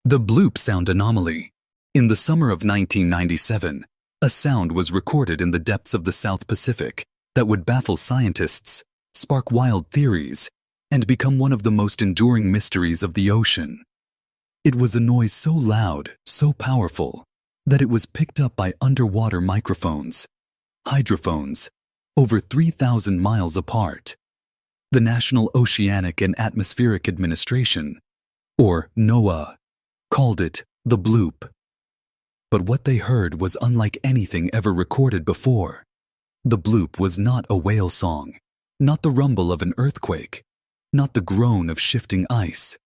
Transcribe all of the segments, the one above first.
The Bloop sound anomaly. In the summer of 1997, a sound was recorded in the depths of the South Pacific that would baffle scientists, spark wild theories, and become one of the most enduring mysteries of the ocean. It was a noise so loud, so powerful, that it was picked up by underwater microphones, hydrophones, over 3,000 miles apart. The National Oceanic and Atmospheric Administration, or NOAA, called it the Bloop. But what they heard was unlike anything ever recorded before. The Bloop was not a whale song, not the rumble of an earthquake, not the groan of shifting ice.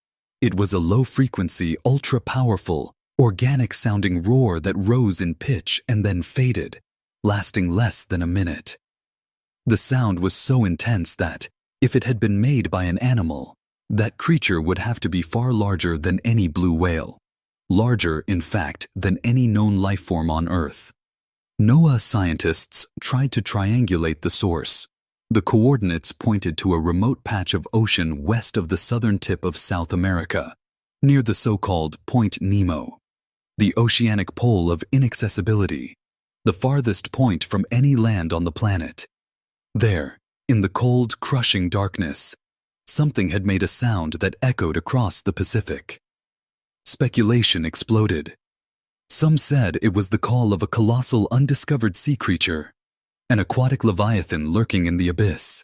It was a low-frequency, ultra-powerful, organic-sounding roar that rose in pitch and then faded, lasting less than a minute. The sound was so intense that, if it had been made by an animal, that creature would have to be far larger than any blue whale. Larger, in fact, than any known life form on Earth. NOAA scientists tried to triangulate the source. The coordinates pointed to a remote patch of ocean west of the southern tip of South America, near the so-called Point Nemo, the oceanic pole of inaccessibility, the farthest point from any land on the planet. There, in the cold, crushing darkness, something had made a sound that echoed across the Pacific. Speculation exploded. Some said it was the call of a colossal undiscovered sea creature, an aquatic leviathan lurking in the abyss.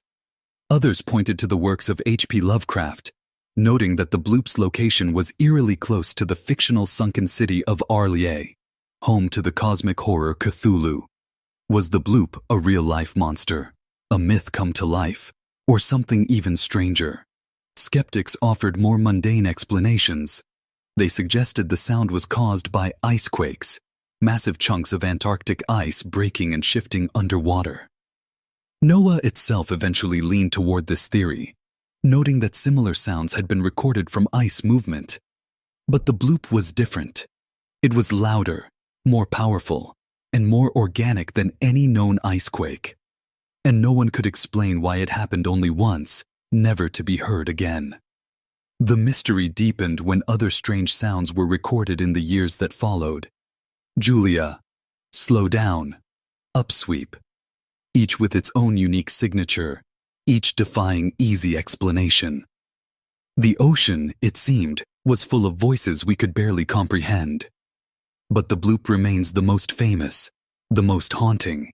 Others pointed to the works of H.P. Lovecraft, noting that the Bloop's location was eerily close to the fictional sunken city of Arlie, home to the cosmic horror Cthulhu. Was the Bloop a real-life monster, a myth come to life, or something even stranger? Skeptics offered more mundane explanations. They suggested the sound was caused by ice quakes, massive chunks of Antarctic ice breaking and shifting underwater. NOAA itself eventually leaned toward this theory, noting that similar sounds had been recorded from ice movement. But the Bloop was different. It was louder, more powerful, and more organic than any known ice quake. And no one could explain why it happened only once, never to be heard again. The mystery deepened when other strange sounds were recorded in the years that followed. Julia, slow down, upsweep, each with its own unique signature, each defying easy explanation. The ocean, it seemed, was full of voices we could barely comprehend. But the Bloop remains the most famous, the most haunting.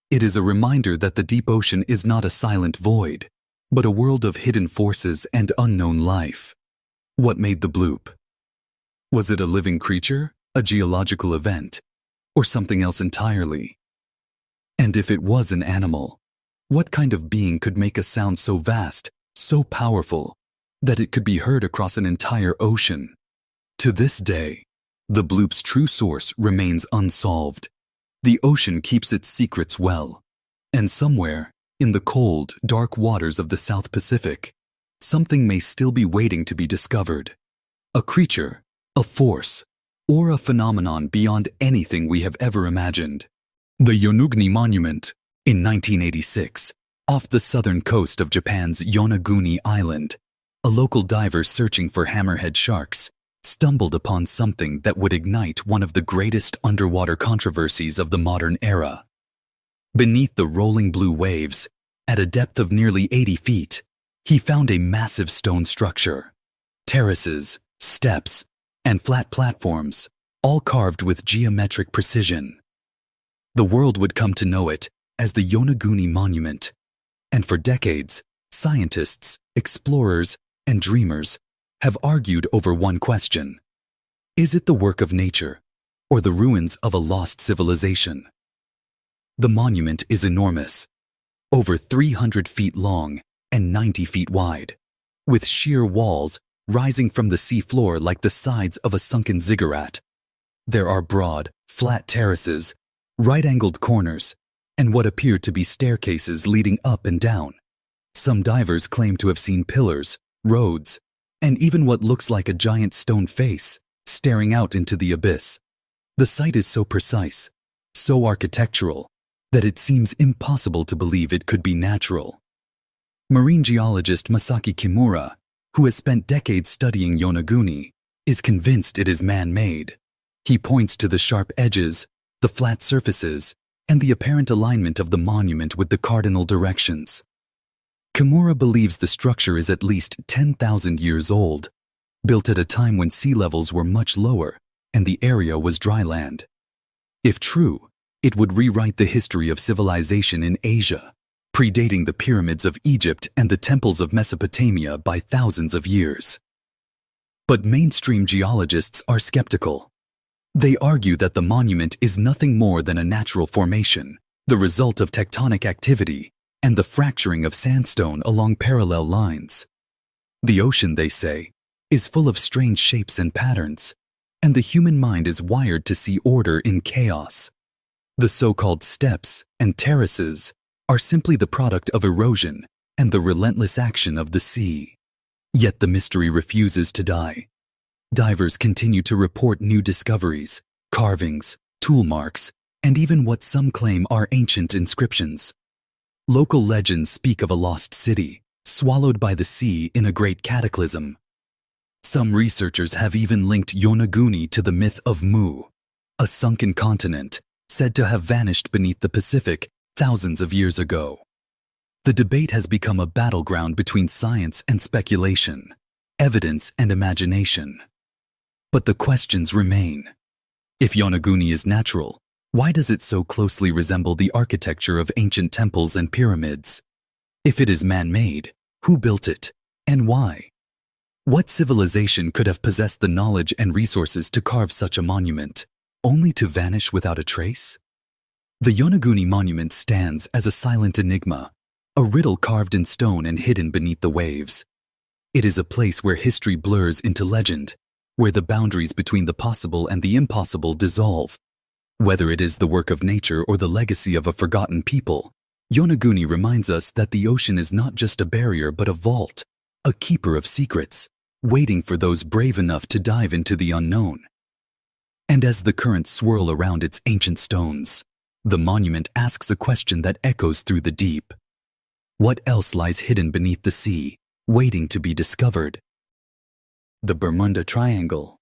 It is a reminder that the deep ocean is not a silent void, but a world of hidden forces and unknown life. What made the Bloop? Was it a living creature, a geological event, or something else entirely? And if it was an animal, what kind of being could make a sound so vast, so powerful, that it could be heard across an entire ocean? To this day, the Bloop's true source remains unsolved. The ocean keeps its secrets well, and somewhere, in the cold, dark waters of the South Pacific, something may still be waiting to be discovered. A creature, a force, or a phenomenon beyond anything we have ever imagined. The Yonaguni Monument, in 1986, off the southern coast of Japan's Yonaguni Island, a local diver searching for hammerhead sharks stumbled upon something that would ignite one of the greatest underwater controversies of the modern era. Beneath the rolling blue waves, at a depth of nearly 80 feet, he found a massive stone structure. Terraces, steps, and flat platforms, all carved with geometric precision. The world would come to know it as the Yonaguni Monument, and for decades, scientists, explorers, and dreamers have argued over one question. Is it the work of nature, or the ruins of a lost civilization? The monument is enormous, over 300 feet long and 90 feet wide, with sheer walls rising from the sea floor like the sides of a sunken ziggurat. There are broad, flat terraces, right-angled corners, and what appear to be staircases leading up and down. Some divers claim to have seen pillars, roads, and even what looks like a giant stone face staring out into the abyss. The site is so precise, so architectural, that it seems impossible to believe it could be natural. Marine geologist Masaki Kimura, who has spent decades studying Yonaguni, is convinced it is man-made. He points to the sharp edges, the flat surfaces, and the apparent alignment of the monument with the cardinal directions. Kimura believes the structure is at least 10,000 years old, built at a time when sea levels were much lower and the area was dry land. If true, it would rewrite the history of civilization in Asia, predating the pyramids of Egypt and the temples of Mesopotamia by thousands of years. But mainstream geologists are skeptical. They argue that the monument is nothing more than a natural formation, the result of tectonic activity and the fracturing of sandstone along parallel lines. The ocean, they say, is full of strange shapes and patterns, and the human mind is wired to see order in chaos. The so-called steps and terraces are simply the product of erosion and the relentless action of the sea. Yet the mystery refuses to die. Divers continue to report new discoveries, carvings, tool marks, and even what some claim are ancient inscriptions. Local legends speak of a lost city, swallowed by the sea in a great cataclysm. Some researchers have even linked Yonaguni to the myth of Mu, a sunken continent said to have vanished beneath the Pacific thousands of years ago. The debate has become a battleground between science and speculation, evidence and imagination. But the questions remain. If Yonaguni is natural, why does it so closely resemble the architecture of ancient temples and pyramids? If it is man-made, who built it, and why? What civilization could have possessed the knowledge and resources to carve such a monument, only to vanish without a trace? The Yonaguni Monument stands as a silent enigma, a riddle carved in stone and hidden beneath the waves. It is a place where history blurs into legend, where the boundaries between the possible and the impossible dissolve. Whether it is the work of nature or the legacy of a forgotten people, Yonaguni reminds us that the ocean is not just a barrier but a vault, a keeper of secrets, waiting for those brave enough to dive into the unknown. And as the currents swirl around its ancient stones, the monument asks a question that echoes through the deep. What else lies hidden beneath the sea, waiting to be discovered? The Bermuda Triangle.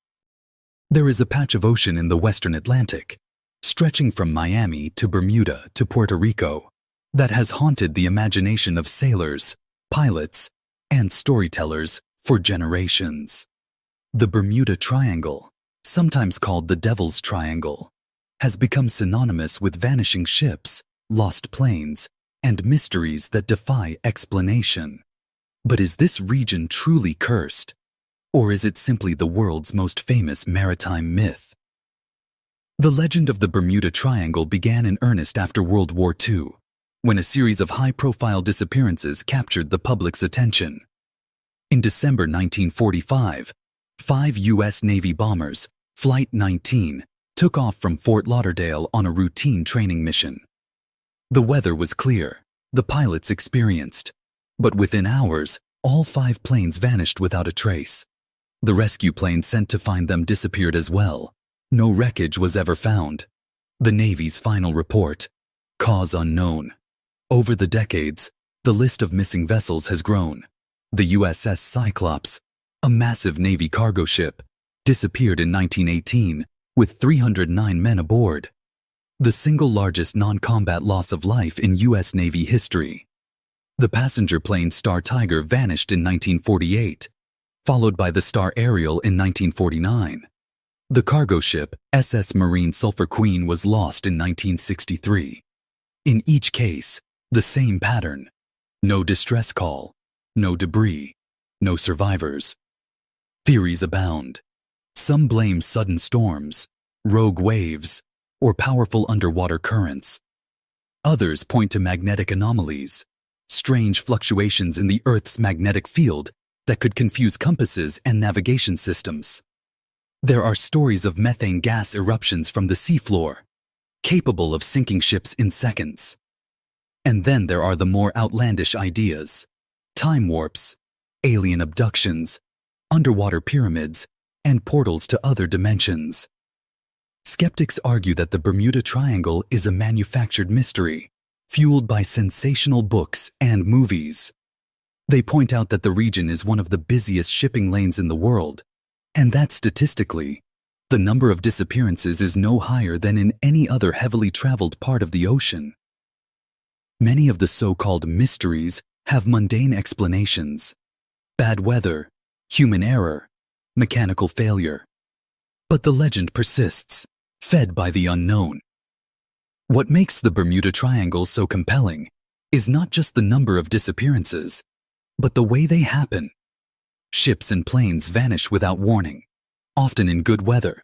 There is a patch of ocean in the western Atlantic, stretching from Miami to Bermuda to Puerto Rico, that has haunted the imagination of sailors, pilots, and storytellers for generations. The Bermuda Triangle, sometimes called the Devil's Triangle, has become synonymous with vanishing ships, lost planes, and mysteries that defy explanation. But is this region truly cursed? Or is it simply the world's most famous maritime myth? The legend of the Bermuda Triangle began in earnest after World War II, when a series of high-profile disappearances captured the public's attention. In December 1945, 5 U.S. Navy bombers, Flight 19, took off from Fort Lauderdale on a routine training mission. The weather was clear, the pilots experienced, but within hours, all 5 planes vanished without a trace. The rescue plane sent to find them disappeared as well. No wreckage was ever found. The Navy's final report: cause unknown. Over the decades, the list of missing vessels has grown. The USS Cyclops, a massive Navy cargo ship, disappeared in 1918 with 309 men aboard, the single largest non-combat loss of life in U.S. Navy history. The passenger plane Star Tiger vanished in 1948, followed by the Star Ariel in 1949. The cargo ship SS Marine Sulphur Queen was lost in 1963. In each case, the same pattern: no distress call, no debris, no survivors. Theories abound. Some blame sudden storms, rogue waves, or powerful underwater currents. Others point to magnetic anomalies, strange fluctuations in the Earth's magnetic field that could confuse compasses and navigation systems. There are stories of methane gas eruptions from the seafloor, capable of sinking ships in seconds. And then there are the more outlandish ideas: time warps, alien abductions, underwater pyramids, and portals to other dimensions. Skeptics argue that the Bermuda Triangle is a manufactured mystery, fueled by sensational books and movies. They point out that the region is one of the busiest shipping lanes in the world, And that statistically, the number of disappearances is no higher than in any other heavily traveled part of the ocean. Many of the so-called mysteries have mundane explanations: bad weather, human error, mechanical failure. But the legend persists, fed by the unknown. What makes the Bermuda Triangle so compelling is not just the number of disappearances, but the way they happen. Ships and planes vanish without warning, often in good weather,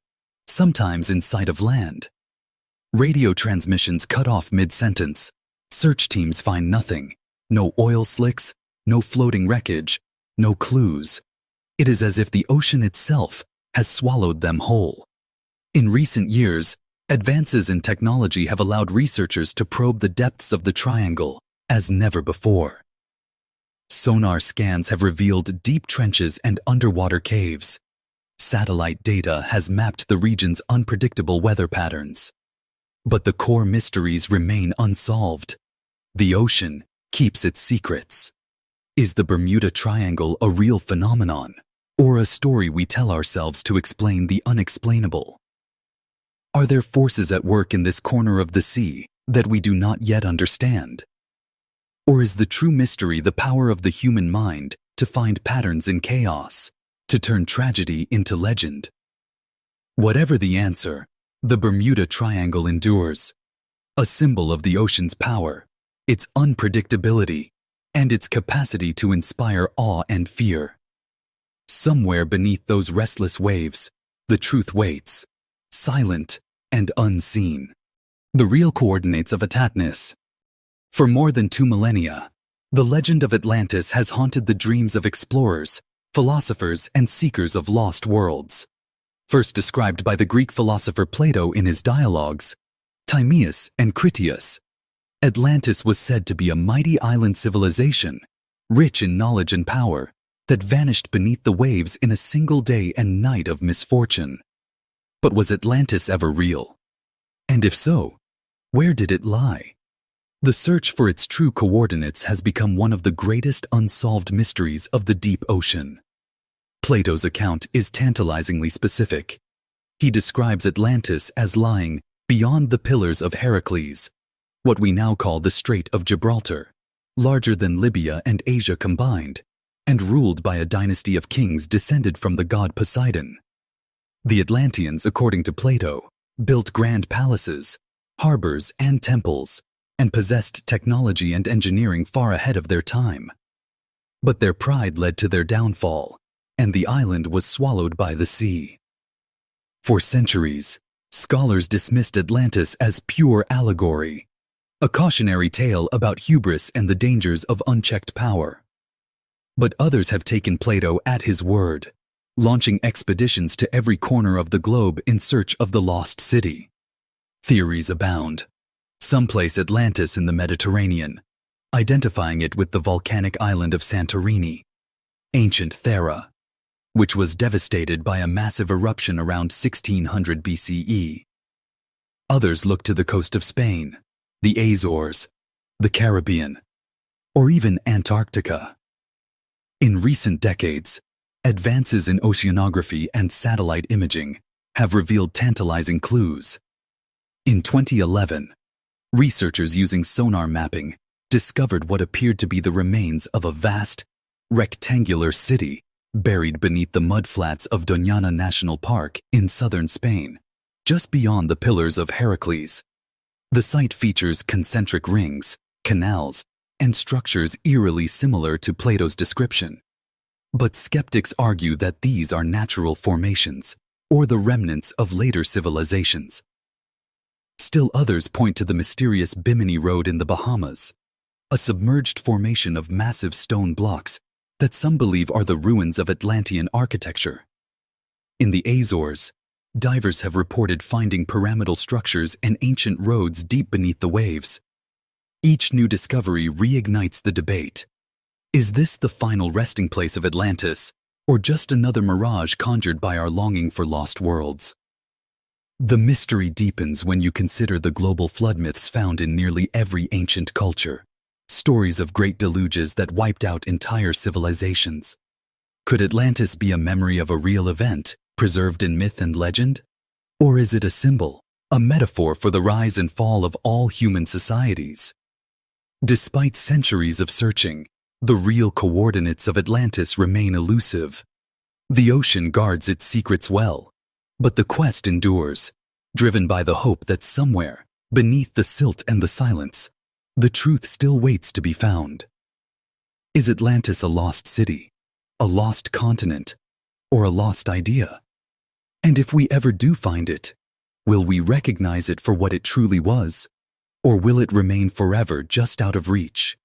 sometimes in sight of land. Radio transmissions cut off mid-sentence. Search teams find nothing: no oil slicks, no floating wreckage, no clues. It is as if the ocean itself has swallowed them whole. In recent years, advances in technology have allowed researchers to probe the depths of the triangle as never before. Sonar scans have revealed deep trenches and underwater caves. Satellite data has mapped the region's unpredictable weather patterns. But the core mysteries remain unsolved. The ocean keeps its secrets. Is the Bermuda Triangle a real phenomenon, or a story we tell ourselves to explain the unexplainable? Are there forces at work in this corner of the sea that we do not yet understand? Or is the true mystery the power of the human mind to find patterns in chaos, to turn tragedy into legend? Whatever the answer, the Bermuda Triangle endures, a symbol of the ocean's power, its unpredictability, and its capacity to inspire awe and fear. Somewhere beneath those restless waves, the truth waits, silent and unseen. The real coordinates of Atlantis. For more than 2 millennia, the legend of Atlantis has haunted the dreams of explorers, philosophers, and seekers of lost worlds. First described by the Greek philosopher Plato in his dialogues, Timaeus and Critias, Atlantis was said to be a mighty island civilization, rich in knowledge and power, that vanished beneath the waves in a single day and night of misfortune. But was Atlantis ever real? And if so, where did it lie? The search for its true coordinates has become one of the greatest unsolved mysteries of the deep ocean. Plato's account is tantalizingly specific. He describes Atlantis as lying beyond the Pillars of Heracles, what we now call the Strait of Gibraltar, larger than Libya and Asia combined, and ruled by a dynasty of kings descended from the god Poseidon. The Atlanteans, according to Plato, built grand palaces, harbors, and temples, and possessed technology and engineering far ahead of their time. But their pride led to their downfall, and the island was swallowed by the sea. For centuries, scholars dismissed Atlantis as pure allegory, a cautionary tale about hubris and the dangers of unchecked power. But others have taken Plato at his word, launching expeditions to every corner of the globe in search of the lost city. Theories abound. Some place Atlantis in the Mediterranean, identifying it with the volcanic island of Santorini, ancient Thera, which was devastated by a massive eruption around 1600 BCE. Others look to the coast of Spain, the Azores, the Caribbean, or even Antarctica. In recent decades, advances in oceanography and satellite imaging have revealed tantalizing clues. In 2011, researchers using sonar mapping discovered what appeared to be the remains of a vast, rectangular city buried beneath the mudflats of Doñana National Park in southern Spain, just beyond the Pillars of Heracles. The site features concentric rings, canals, and structures eerily similar to Plato's description. But skeptics argue that these are natural formations, or the remnants of later civilizations. Still others point to the mysterious Bimini Road in the Bahamas, a submerged formation of massive stone blocks that some believe are the ruins of Atlantean architecture. In the Azores, divers have reported finding pyramidal structures and ancient roads deep beneath the waves. Each new discovery reignites the debate. Is this the final resting place of Atlantis, or just another mirage conjured by our longing for lost worlds? The mystery deepens when you consider the global flood myths found in nearly every ancient culture, stories of great deluges that wiped out entire civilizations. Could Atlantis be a memory of a real event, preserved in myth and legend? Or is it a symbol, a metaphor for the rise and fall of all human societies? Despite centuries of searching, the real coordinates of Atlantis remain elusive. The ocean guards its secrets well, but the quest endures, driven by the hope that somewhere, beneath the silt and the silence, the truth still waits to be found. Is Atlantis a lost city, a lost continent, or a lost idea? And if we ever do find it, will we recognize it for what it truly was, or will it remain forever just out of reach?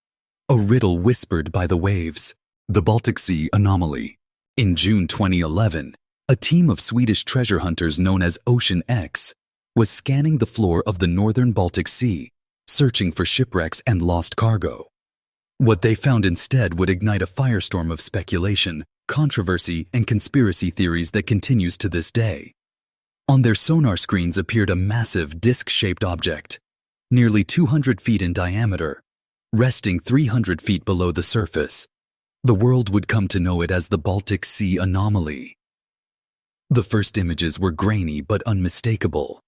A riddle whispered by the waves. The Baltic Sea Anomaly. In June 2011, a team of Swedish treasure hunters known as Ocean X was scanning the floor of the northern Baltic Sea, searching for shipwrecks and lost cargo. What they found instead would ignite a firestorm of speculation, controversy, and conspiracy theories that continues to this day. On their sonar screens appeared a massive disc-shaped object, nearly 200 feet in diameter, resting 300 feet below the surface. The world would come to know it as the Baltic Sea Anomaly. The first images were grainy but unmistakable.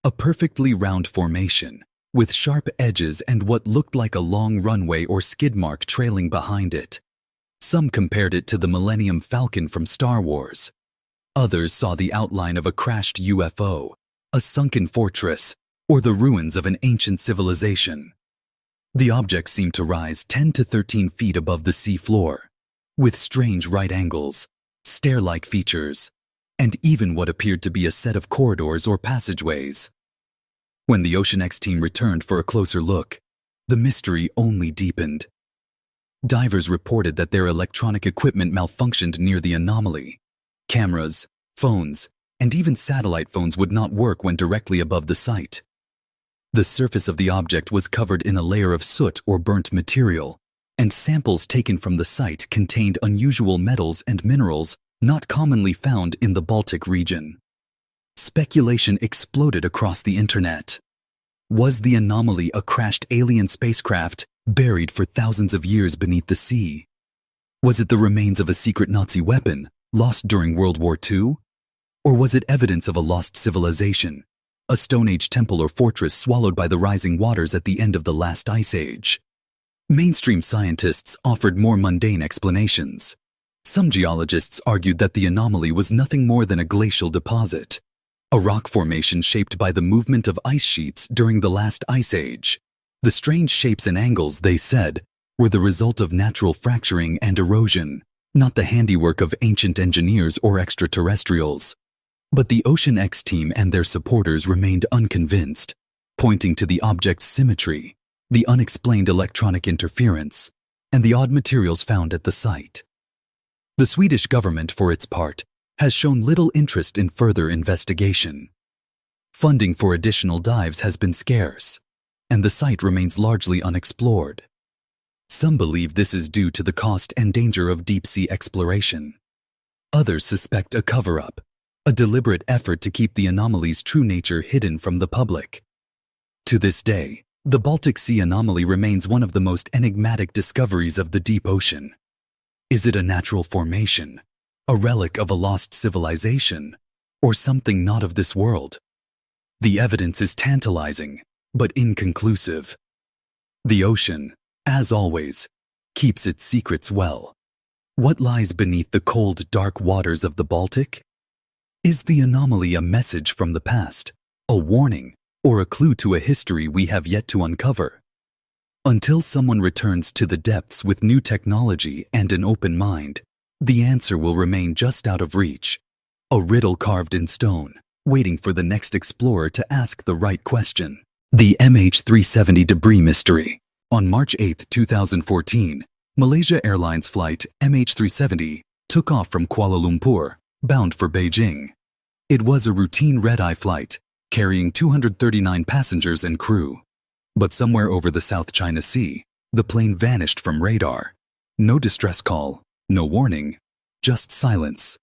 A perfectly round formation, with sharp edges and what looked like a long runway or skid mark trailing behind it. Some compared it to the Millennium Falcon from Star Wars. Others saw the outline of a crashed UFO, a sunken fortress, or the ruins of an ancient civilization. The object seemed to rise 10 to 13 feet above the sea floor, with strange right angles, stair-like features, and even what appeared to be a set of corridors or passageways. When the Ocean X team returned for a closer look, the mystery only deepened. Divers reported that their electronic equipment malfunctioned near the anomaly. Cameras, phones, and even satellite phones would not work when directly above the site. The surface of the object was covered in a layer of soot or burnt material, and samples taken from the site contained unusual metals and minerals not commonly found in the Baltic region. Speculation exploded across the internet. Was the anomaly a crashed alien spacecraft buried for thousands of years beneath the sea? Was it the remains of a secret Nazi weapon lost during World War II? Or was it evidence of a lost civilization, a Stone Age temple or fortress swallowed by the rising waters at the end of the last ice age? Mainstream scientists offered more mundane explanations. Some geologists argued that the anomaly was nothing more than a glacial deposit, a rock formation shaped by the movement of ice sheets during the last ice age. The strange shapes and angles, they said, were the result of natural fracturing and erosion, not the handiwork of ancient engineers or extraterrestrials. But the Ocean X team and their supporters remained unconvinced, pointing to the object's symmetry, the unexplained electronic interference, and the odd materials found at the site. The Swedish government, for its part, has shown little interest in further investigation. Funding for additional dives has been scarce, and the site remains largely unexplored. Some believe this is due to the cost and danger of deep-sea exploration. Others suspect a cover-up, a deliberate effort to keep the anomaly's true nature hidden from the public. To this day, the Baltic Sea Anomaly remains one of the most enigmatic discoveries of the deep ocean. Is it a natural formation, a relic of a lost civilization, or something not of this world? The evidence is tantalizing, but inconclusive. The ocean, as always, keeps its secrets well. What lies beneath the cold, dark waters of the Baltic? Is the anomaly a message from the past, a warning, or a clue to a history we have yet to uncover? Until someone returns to the depths with new technology and an open mind, the answer will remain just out of reach, a riddle carved in stone, waiting for the next explorer to ask the right question. The MH370 debris mystery. On March 8, 2014, Malaysia Airlines flight MH370 took off from Kuala Lumpur, bound for Beijing. It was a routine red-eye flight, carrying 239 passengers and crew. But somewhere over the South China Sea, the plane vanished from radar. No distress call, no warning, just silence.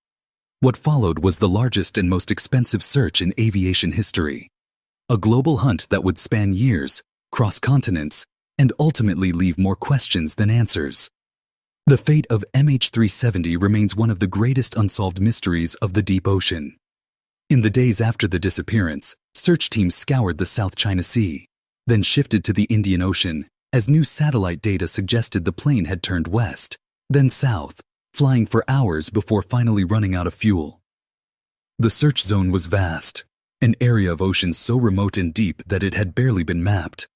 What followed was the largest and most expensive search in aviation history. A global hunt that would span years, cross continents, and ultimately leave more questions than answers. The fate of MH370 remains one of the greatest unsolved mysteries of the deep ocean. In the days after the disappearance, search teams scoured the South China Sea, then shifted to the Indian Ocean as new satellite data suggested the plane had turned west, then south, flying for hours before finally running out of fuel. The search zone was vast, an area of ocean so remote and deep that it had barely been mapped.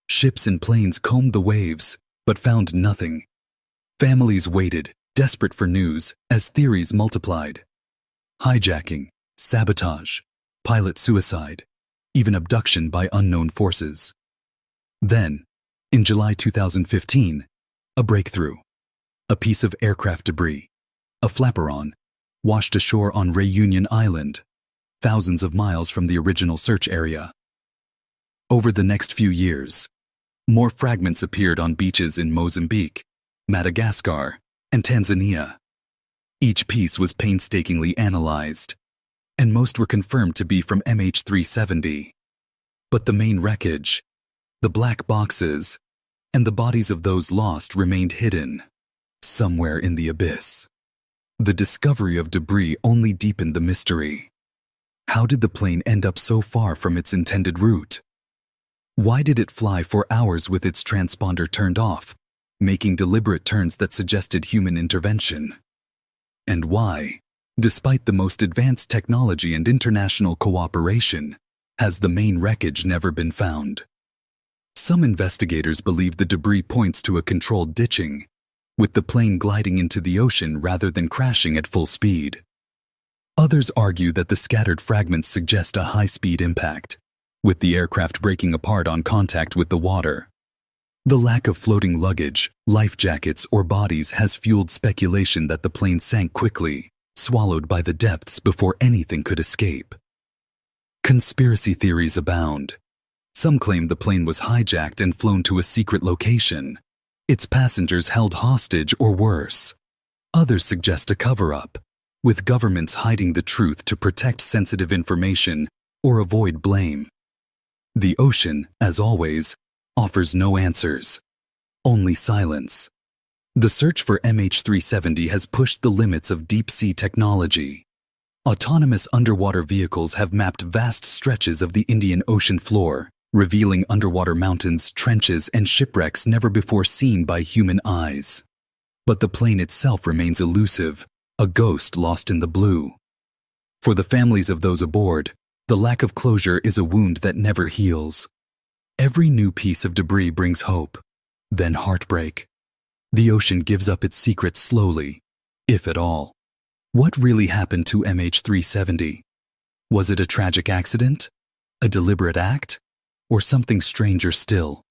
Ships and planes combed the waves, but found nothing. Families waited, desperate for news, as theories multiplied. Hijacking, sabotage, pilot suicide, even abduction by unknown forces. Then, in July 2015, a breakthrough. A piece of aircraft debris, a flaperon, washed ashore on Réunion Island, thousands of miles from the original search area. Over the next few years, more fragments appeared on beaches in Mozambique, Madagascar, and Tanzania. Each piece was painstakingly analyzed, and most were confirmed to be from MH370. But the main wreckage, the black boxes, and the bodies of those lost remained hidden, somewhere in the abyss. The discovery of debris only deepened the mystery. How did the plane end up so far from its intended route? Why did it fly for hours with its transponder turned off, making deliberate turns that suggested human intervention? And why, despite the most advanced technology and international cooperation, has the main wreckage never been found? Some investigators believe the debris points to a controlled ditching, with the plane gliding into the ocean rather than crashing at full speed. Others argue that the scattered fragments suggest a high-speed impact, with the aircraft breaking apart on contact with the water. The lack of floating luggage, life jackets, or bodies has fueled speculation that the plane sank quickly, swallowed by the depths before anything could escape. Conspiracy theories abound. Some claim the plane was hijacked and flown to a secret location, its passengers held hostage or worse. Others suggest a cover-up, with governments hiding the truth to protect sensitive information or avoid blame. The ocean, as always, offers no answers, only silence. The search for MH370 has pushed the limits of deep-sea technology. Autonomous underwater vehicles have mapped vast stretches of the Indian Ocean floor, revealing underwater mountains, trenches, and shipwrecks never before seen by human eyes. But the plane itself remains elusive, a ghost lost in the blue. For the families of those aboard, the lack of closure is a wound that never heals. Every new piece of debris brings hope, then heartbreak. The ocean gives up its secrets slowly, if at all. What really happened to MH370? Was it a tragic accident? A deliberate act? Or something stranger still?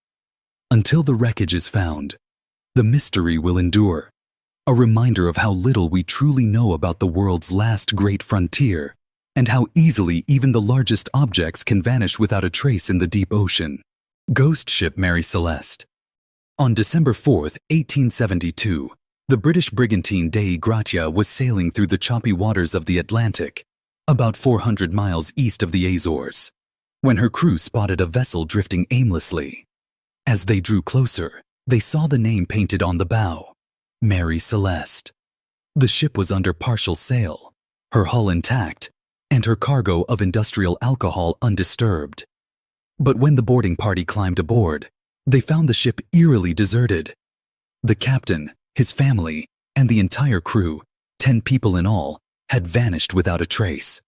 Until the wreckage is found, the mystery will endure, a reminder of how little we truly know about the world's last great frontier, and how easily even the largest objects can vanish without a trace in the deep ocean. Ghost ship Mary Celeste. On December 4, 1872, the British brigantine Dei Gratia was sailing through the choppy waters of the Atlantic, about 400 miles east of the Azores, when her crew spotted a vessel drifting aimlessly. As they drew closer, they saw the name painted on the bow, Mary Celeste. The ship was under partial sail, her hull intact, and her cargo of industrial alcohol undisturbed. But when the boarding party climbed aboard, they found the ship eerily deserted. The captain, his family, and the entire crew, 10 people in all, had vanished without a trace.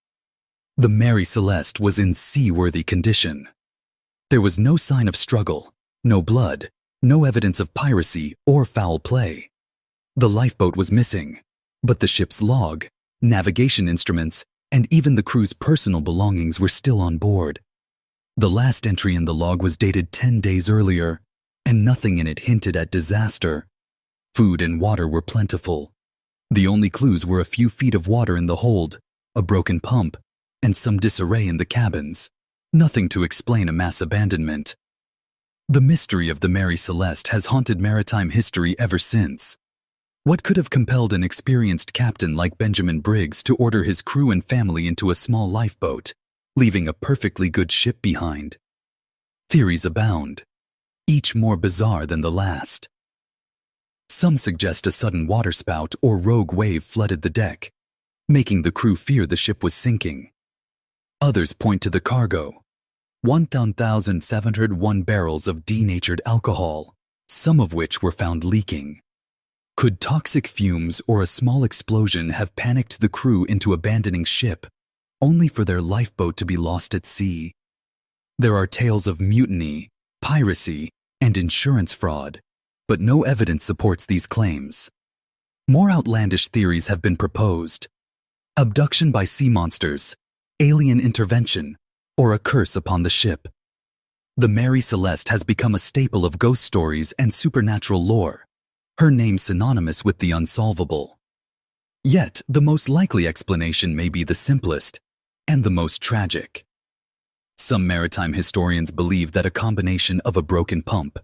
The Mary Celeste was in seaworthy condition. There was no sign of struggle, no blood, no evidence of piracy or foul play. The lifeboat was missing, but the ship's log, navigation instruments, and even the crew's personal belongings were still on board. The last entry in the log was dated 10 days earlier, and nothing in it hinted at disaster. Food and water were plentiful. The only clues were a few feet of water in the hold, a broken pump, and some disarray in the cabins. Nothing to explain a mass abandonment. The mystery of the Mary Celeste has haunted maritime history ever since. What could have compelled an experienced captain like Benjamin Briggs to order his crew and family into a small lifeboat, leaving a perfectly good ship behind? Theories abound, each more bizarre than the last. Some suggest a sudden waterspout or rogue wave flooded the deck, making the crew fear the ship was sinking. Others point to the cargo, 1,701 barrels of denatured alcohol, some of which were found leaking. Could toxic fumes or a small explosion have panicked the crew into abandoning ship, only for their lifeboat to be lost at sea? There are tales of mutiny, piracy, and insurance fraud, but no evidence supports these claims. More outlandish theories have been proposed: abduction by sea monsters, alien intervention, or a curse upon the ship. The Mary Celeste has become a staple of ghost stories and supernatural lore, her name synonymous with the unsolvable. Yet, the most likely explanation may be the simplest and the most tragic. Some maritime historians believe that a combination of a broken pump,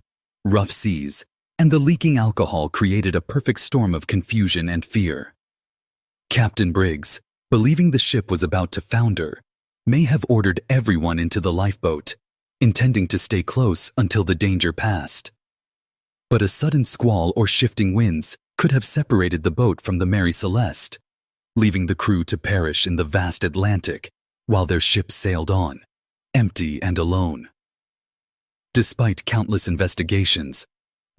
rough seas, and the leaking alcohol created a perfect storm of confusion and fear. Captain Briggs, believing the ship was about to founder, may have ordered everyone into the lifeboat, intending to stay close until the danger passed. But a sudden squall or shifting winds could have separated the boat from the Mary Celeste, leaving the crew to perish in the vast Atlantic while their ship sailed on, empty and alone. Despite countless investigations,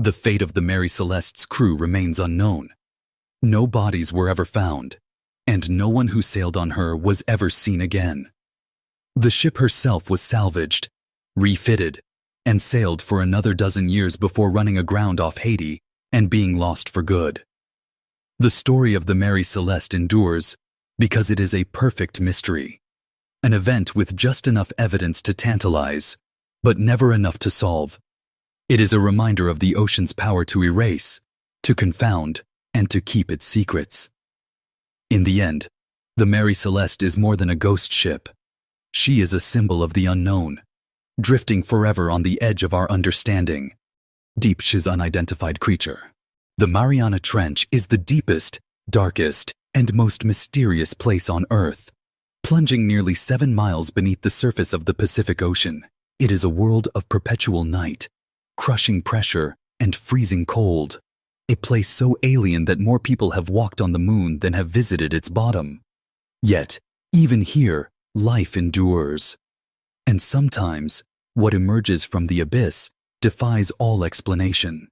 the fate of the Mary Celeste's crew remains unknown. No bodies were ever found, and no one who sailed on her was ever seen again. The ship herself was salvaged, refitted, and sailed for another dozen years before running aground off Haiti and being lost for good. The story of the Mary Celeste endures because it is a perfect mystery, an event with just enough evidence to tantalize, but never enough to solve. It is a reminder of the ocean's power to erase, to confound, and to keep its secrets. In the end, the Mary Celeste is more than a ghost ship. She is a symbol of the unknown, drifting forever on the edge of our understanding. Deep She's unidentified creature. The Mariana Trench is the deepest, darkest, and most mysterious place on Earth. Plunging nearly 7 miles beneath the surface of the Pacific Ocean, it is a world of perpetual night, crushing pressure, and freezing cold. A place so alien that more people have walked on the moon than have visited its bottom. Yet, even here, life endures. And sometimes, what emerges from the abyss defies all explanation.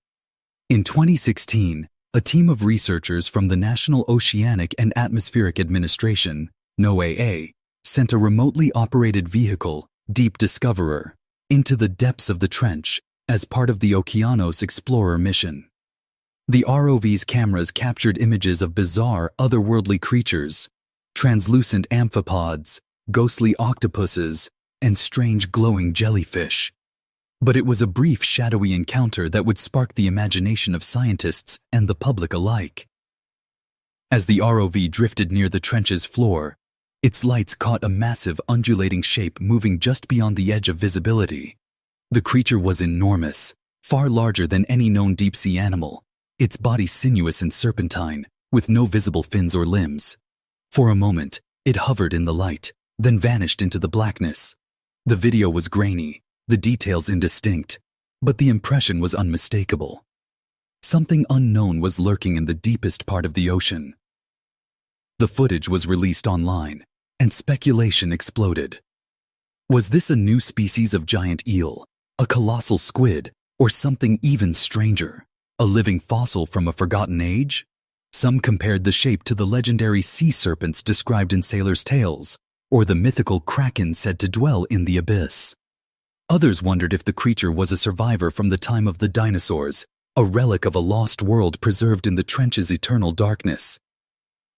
In 2016, a team of researchers from the National Oceanic and Atmospheric Administration, NOAA, sent a remotely operated vehicle, Deep Discoverer, into the depths of the trench as part of the Okeanos Explorer mission. The ROV's cameras captured images of bizarre, otherworldly creatures, translucent amphipods, ghostly octopuses, and strange glowing jellyfish. But it was a brief, shadowy encounter that would spark the imagination of scientists and the public alike. As the ROV drifted near the trench's floor, its lights caught a massive, undulating shape moving just beyond the edge of visibility. The creature was enormous, far larger than any known deep-sea animal, its body sinuous and serpentine, with no visible fins or limbs. For a moment, it hovered in the light, then vanished into the blackness. The video was grainy, the details indistinct, but the impression was unmistakable. Something unknown was lurking in the deepest part of the ocean. The footage was released online, and speculation exploded. Was this a new species of giant eel, a colossal squid, or something even stranger, a living fossil from a forgotten age? Some compared the shape to the legendary sea serpents described in sailors' tales, or the mythical kraken said to dwell in the abyss. Others wondered if the creature was a survivor from the time of the dinosaurs, a relic of a lost world preserved in the trench's eternal darkness.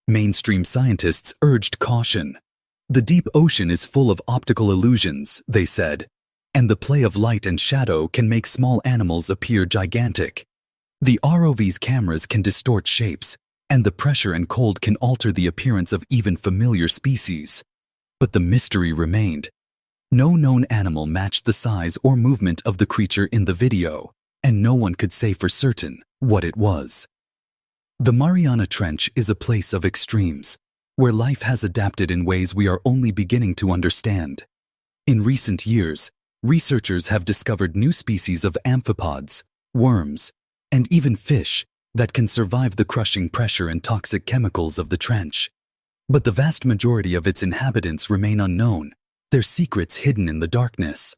Mainstream scientists urged caution. The deep ocean is full of optical illusions, they said, and the play of light and shadow can make small animals appear gigantic. The ROV's cameras can distort shapes, and the pressure and cold can alter the appearance of even familiar species. But the mystery remained. No known animal matched the size or movement of the creature in the video, and no one could say for certain what it was. The Mariana Trench is a place of extremes, where life has adapted in ways we are only beginning to understand. In recent years, researchers have discovered new species of amphipods, worms, and even fish that can survive the crushing pressure and toxic chemicals of the trench. But the vast majority of its inhabitants remain unknown, their secrets hidden in the darkness.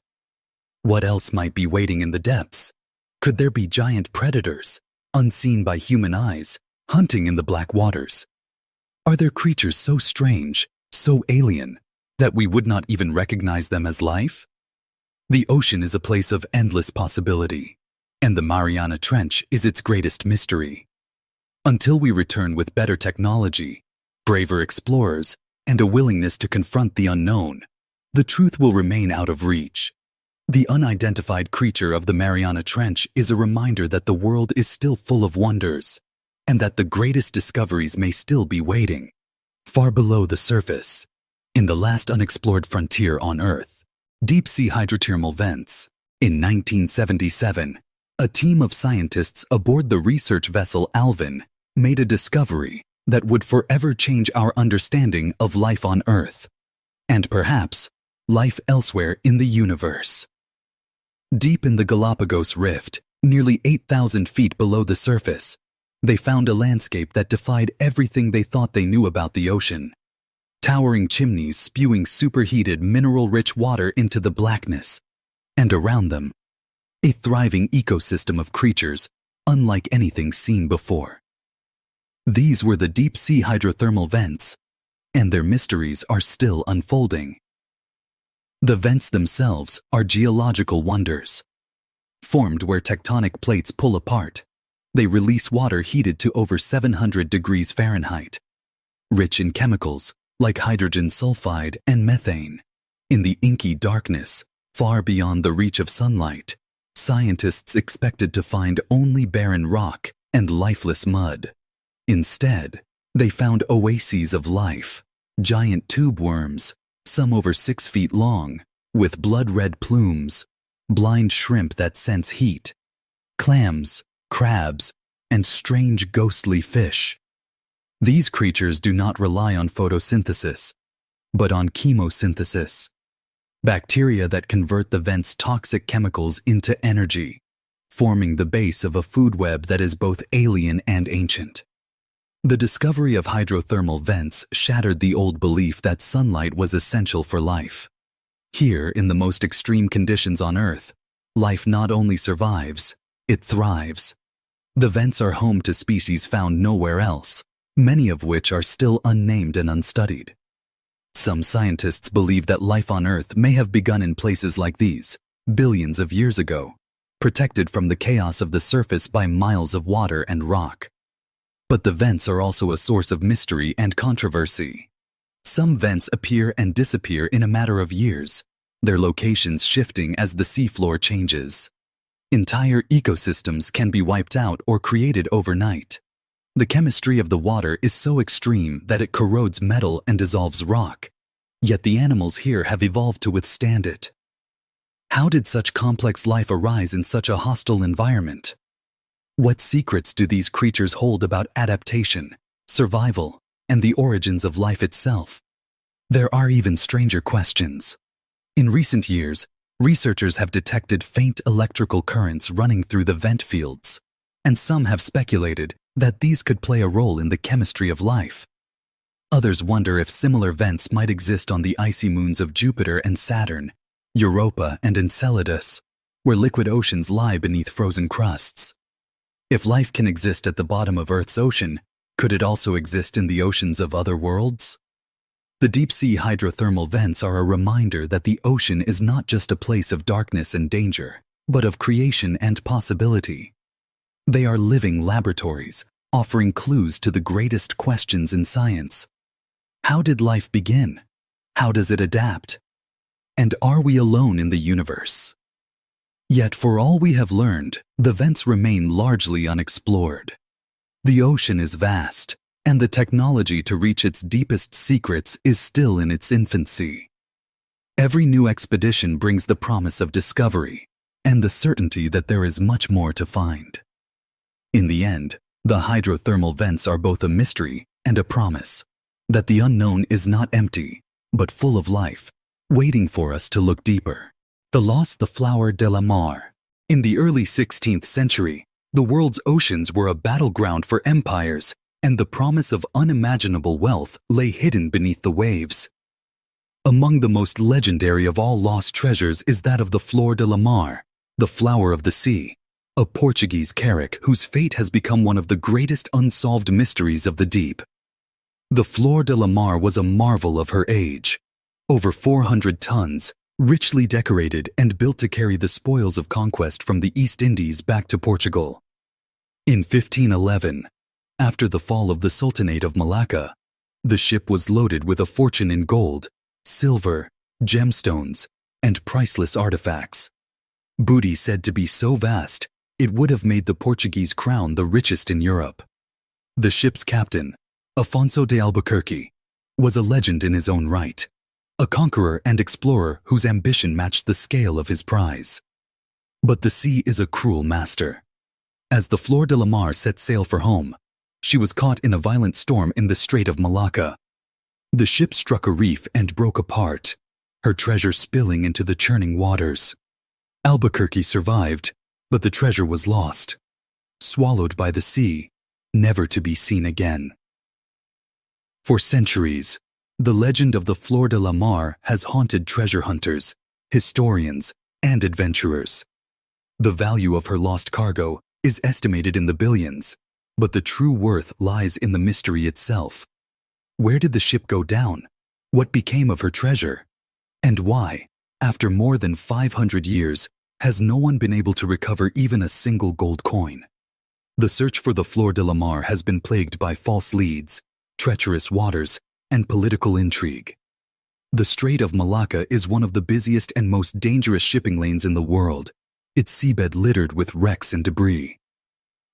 What else might be waiting in the depths? Could there be giant predators, unseen by human eyes, hunting in the black waters? Are there creatures so strange, so alien, that we would not even recognize them as life? The ocean is a place of endless possibility, and the Mariana Trench is its greatest mystery. Until we return with better technology, braver explorers, and a willingness to confront the unknown, the truth will remain out of reach. The unidentified creature of the Mariana Trench is a reminder that the world is still full of wonders, and that the greatest discoveries may still be waiting, far below the surface, in the last unexplored frontier on Earth, deep-sea hydrothermal vents. In 1977, a team of scientists aboard the research vessel Alvin made a discovery that would forever change our understanding of life on Earth, and perhaps life elsewhere in the universe. Deep in the Galapagos Rift, nearly 8,000 feet below the surface, they found a landscape that defied everything they thought they knew about the ocean. Towering chimneys spewing superheated, mineral-rich water into the blackness, and around them, a thriving ecosystem of creatures unlike anything seen before. These were the deep-sea hydrothermal vents, and their mysteries are still unfolding. The vents themselves are geological wonders. Formed where tectonic plates pull apart, they release water heated to over 700 degrees Fahrenheit, rich in chemicals like hydrogen sulfide and methane. In the inky darkness, far beyond the reach of sunlight, scientists expected to find only barren rock and lifeless mud. Instead, they found oases of life, giant tube worms, some over 6 feet long, with blood-red plumes, blind shrimp that sense heat, clams, crabs, and strange ghostly fish. These creatures do not rely on photosynthesis, but on chemosynthesis, bacteria that convert the vent's toxic chemicals into energy, forming the base of a food web that is both alien and ancient. The discovery of hydrothermal vents shattered the old belief that sunlight was essential for life. Here, in the most extreme conditions on Earth, life not only survives, it thrives. The vents are home to species found nowhere else, many of which are still unnamed and unstudied. Some scientists believe that life on Earth may have begun in places like these, billions of years ago, protected from the chaos of the surface by miles of water and rock. But the vents are also a source of mystery and controversy. Some vents appear and disappear in a matter of years, their locations shifting as the seafloor changes. Entire ecosystems can be wiped out or created overnight. The chemistry of the water is so extreme that it corrodes metal and dissolves rock, yet the animals here have evolved to withstand it. How did such complex life arise in such a hostile environment? What secrets do these creatures hold about adaptation, survival, and the origins of life itself? There are even stranger questions. In recent years, researchers have detected faint electrical currents running through the vent fields, and some have speculated that these could play a role in the chemistry of life. Others wonder if similar vents might exist on the icy moons of Jupiter and Saturn, Europa and Enceladus, where liquid oceans lie beneath frozen crusts. If life can exist at the bottom of Earth's ocean, could it also exist in the oceans of other worlds? The deep-sea hydrothermal vents are a reminder that the ocean is not just a place of darkness and danger, but of creation and possibility. They are living laboratories, offering clues to the greatest questions in science. How did life begin? How does it adapt? And are we alone in the universe? Yet for all we have learned, the vents remain largely unexplored. The ocean is vast, and the technology to reach its deepest secrets is still in its infancy. Every new expedition brings the promise of discovery and the certainty that there is much more to find. In the end, the hydrothermal vents are both a mystery and a promise that the unknown is not empty, but full of life, waiting for us to look deeper. The Lost the Flower de la Mar. In the early 16th century, The world's oceans were a battleground for empires, and the promise of unimaginable wealth lay hidden beneath the waves. Among the most legendary of all lost treasures is that of the Flor de la Mar, the flower of the sea, a Portuguese carrack whose fate has become one of the greatest unsolved mysteries of the deep. The Flor de la Mar was a marvel of her age. Over 400 tons, richly decorated and built to carry the spoils of conquest from the East Indies back to Portugal. In 1511, after the fall of the Sultanate of Malacca, the ship was loaded with a fortune in gold, silver, gemstones, and priceless artifacts. Booty said to be so vast, it would have made the Portuguese crown the richest in Europe. The ship's captain, Afonso de Albuquerque, was a legend in his own right, a conqueror and explorer whose ambition matched the scale of his prize. But the sea is a cruel master. As the Flor de la Mar set sail for home, she was caught in a violent storm in the Strait of Malacca. The ship struck a reef and broke apart, her treasure spilling into the churning waters. Albuquerque survived, but the treasure was lost, swallowed by the sea, never to be seen again. For centuries, the legend of the Flor de la Mar has haunted treasure hunters, historians, and adventurers. The value of her lost cargo is estimated in the billions, but the true worth lies in the mystery itself. Where did the ship go down? What became of her treasure? And why, after more than 500 years, has no one been able to recover even a single gold coin? The search for the Flor de la Mar has been plagued by false leads, treacherous waters, and political intrigue. The Strait of Malacca is one of the busiest and most dangerous shipping lanes in the world, its seabed littered with wrecks and debris.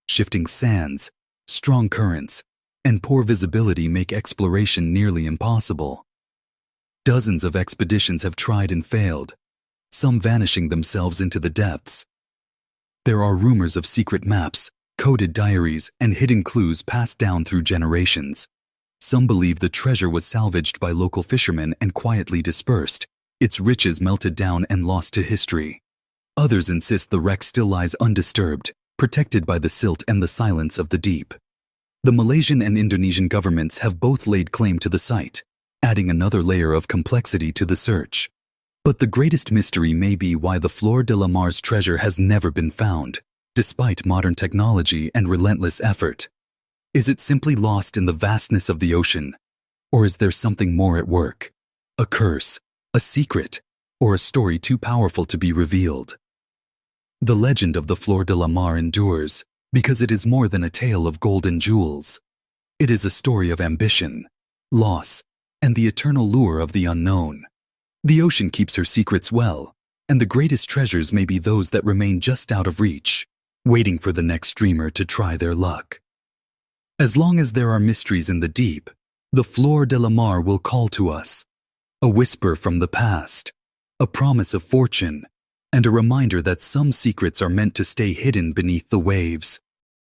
Shifting sands, strong currents, and poor visibility make exploration nearly impossible. Dozens of expeditions have tried and failed, some vanishing themselves into the depths. There are rumors of secret maps, coded diaries, and hidden clues passed down through generations. Some believe the treasure was salvaged by local fishermen and quietly dispersed, its riches melted down and lost to history. Others insist the wreck still lies undisturbed, protected by the silt and the silence of the deep. The Malaysian and Indonesian governments have both laid claim to the site, adding another layer of complexity to the search. But the greatest mystery may be why the Flor de la Mar's treasure has never been found, despite modern technology and relentless effort. Is it simply lost in the vastness of the ocean? Or is there something more at work? A curse, a secret, or a story too powerful to be revealed? The legend of the Flor de la Mar endures because it is more than a tale of gold and jewels. It is a story of ambition, loss, and the eternal lure of the unknown. The ocean keeps her secrets well, and the greatest treasures may be those that remain just out of reach, waiting for the next dreamer to try their luck. As long as there are mysteries in the deep, the Flor de la Mar will call to us, a whisper from the past, a promise of fortune, and a reminder that some secrets are meant to stay hidden beneath the waves.